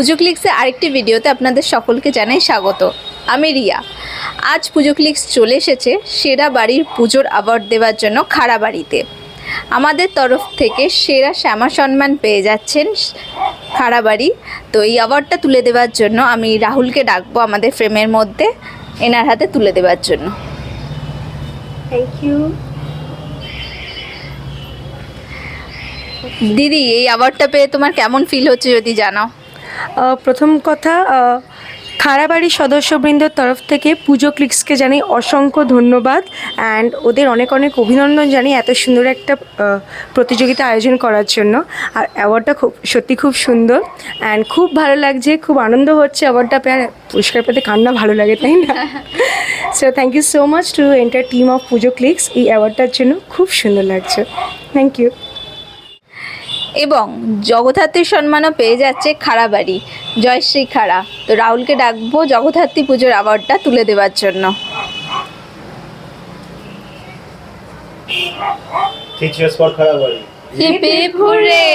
পুজো ক্লিক্সে আরেকটি ভিডিওতে আপনাদের সকলকে জানাই স্বাগত। আমি রিয়া। আজ পুজো ক্লিক্স চলে এসেছে সেরা বাড়ির পুজোর অ্যাওয়ার্ড দেওয়ার জন্য খাড়াবাড়িতে। আমাদের তরফ থেকে সেরা শ্যামা সম্মান পেয়ে যাচ্ছেন খাড়াবাড়ি। তো এই অ্যাওয়ার্ডটা তুলে দেওয়ার জন্য আমি রাহুলকে ডাকবো আমাদের ফ্রেমের মধ্যে, এনার হাতে তুলে দেওয়ার জন্য। থ্যাংক ইউ দিদি, এই অ্যাওয়ার্ডটা পেয়ে তোমার কেমন ফিল হচ্ছে যদি জানাও। প্রথম কথা, খাড়াবাড়ির সদস্যবৃন্দের তরফ থেকে পুজো ক্লিক্সকে জানাই অসংখ্য ধন্যবাদ অ্যান্ড ওদের অনেক অনেক অভিনন্দন জানি এত সুন্দর একটা প্রতিযোগিতা আয়োজন করার জন্য। আর অ্যাওয়ার্ডটা সত্যি খুব সুন্দর অ্যান্ড খুব ভালো লাগছে, খুব আনন্দ হচ্ছে অ্যাওয়ার্ডটা পেয়ে। পুরস্কার পেতে কান্না ভালো লাগে, তাই না? So thank you so much to entire team of Pujo clicks. এই অ্যাওয়ার্ডটার জন্য খুব সুন্দর লাগছে, থ্যাংক ইউ। এবং জগদ্ধাত্রী সম্মানও পেয়ে যাচ্ছে খাড়াবাড়ি, জয়শ্রী খাড়া। তো রাহুলকে ডাকবো জগদ্ধাত্রী পুজোর অ্যাওয়ার্ডটা তুলে দেওয়ার জন্য। Three cheers for Kharabari. Hip hip hooray,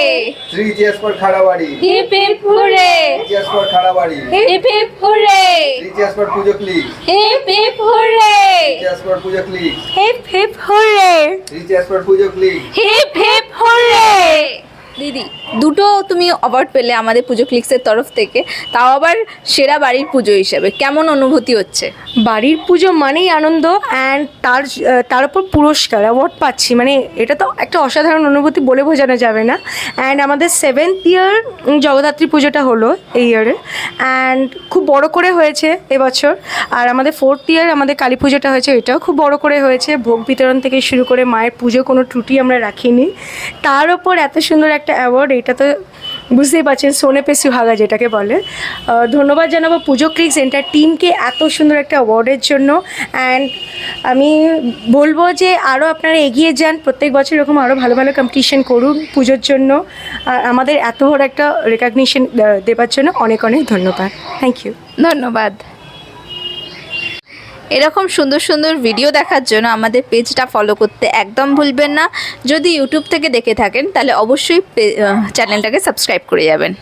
Three cheers for Kharabari. Hip hip hooray, Three cheers for Kharabari. Hip hip hooray, Three cheers for Pujo Click. Hip hip hooray, Three cheers for Pujo Click. Hip hip hooray, Three cheers for Pujo Click. Hip hip hooray. দিদি, দুটো তুমি award পেলে আমাদের পুজো ক্লিক্সের তরফ থেকে, তাও আবার সেরা বাড়ির পুজো হিসেবে, কেমন অনুভূতি হচ্ছে? বাড়ির পুজো মানেই আনন্দ অ্যান্ড তার উপর পুরস্কার অ্যাওয়ার্ড পাচ্ছি, মানে এটা তো একটা অসাধারণ অনুভূতি, বলে বোঝানো যাবে না। অ্যান্ড আমাদের 7th ইয়ার জগদ্ধাত্রী পুজোটা হলো এই ইয়ারে অ্যান্ড খুব বড় করে হয়েছে এবছর। আর আমাদের 4th ইয়ার আমাদের কালী পুজোটা হয়েছে, এটাও খুব বড় করে হয়েছে। ভোগ বিতরণ থেকে শুরু করে মায়ের পুজো কোনো ত্রুটি আমরা রাখিনি। তার ওপর এত সুন্দর একটা অ্যাওয়ার্ড, এটা তো বুঝতেই পারছেন সোনে পে সুহাগা যেটাকে বলে। ধন্যবাদ জানাবো পুজো ক্লিক্স এন্টার টিমকে এত সুন্দর একটা অ্যাওয়ার্ডের জন্য। অ্যান্ড আমি বলবো যে আরও আপনারা এগিয়ে যান, প্রত্যেক বছর এরকম আরও ভালো ভালো কম্পিটিশন করুন পুজোর জন্য। আর আমাদের এত বড় একটা রেকগনিশন দেওয়ার জন্য অনেক অনেক ধন্যবাদ, থ্যাংক ইউ। ধন্যবাদ। এরকম সুন্দর সুন্দর ভিডিও দেখার জন্য আমাদের পেজটা ফলো করতে একদম ভুলবেন না। যদি ইউটিউব থেকে দেখে থাকেন তাহলে অবশ্যই চ্যানেলটাকে সাবস্ক্রাইব করে যাবেন।